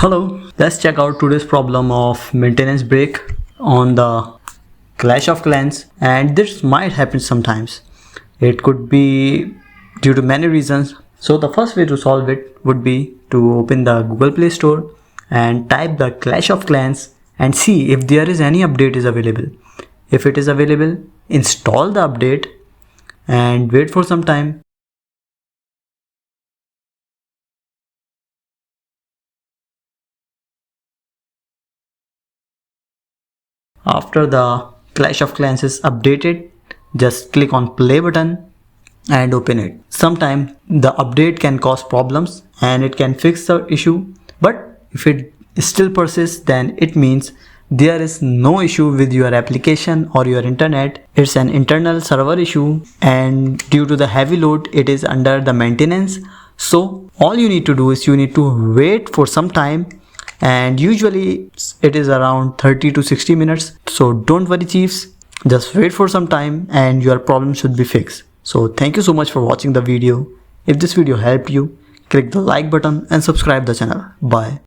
Hello, let's check out today's problem of maintenance break on the Clash of Clans, and this might happen sometimes. It could be due to many reasons. So the first way to solve it would be to open the Google Play Store and type the Clash of Clans and see if there is any update is available. If it is available, install the update and wait for some time. After the Clash of Clans is updated, just click on play button and open it. Sometimes the update can cause problems and it can fix the issue, but if it still persists, then it means there is no issue with your application or your internet. It's an internal server issue, and due to the heavy load it is under the maintenance. So all you need to do is you need to wait for some time, and usually it is around 30 to 60 minutes. So don't worry chiefs, just wait for some time and your problem should be fixed. So thank you so much for watching the video. If this video helped you, click the like button and subscribe the channel. Bye.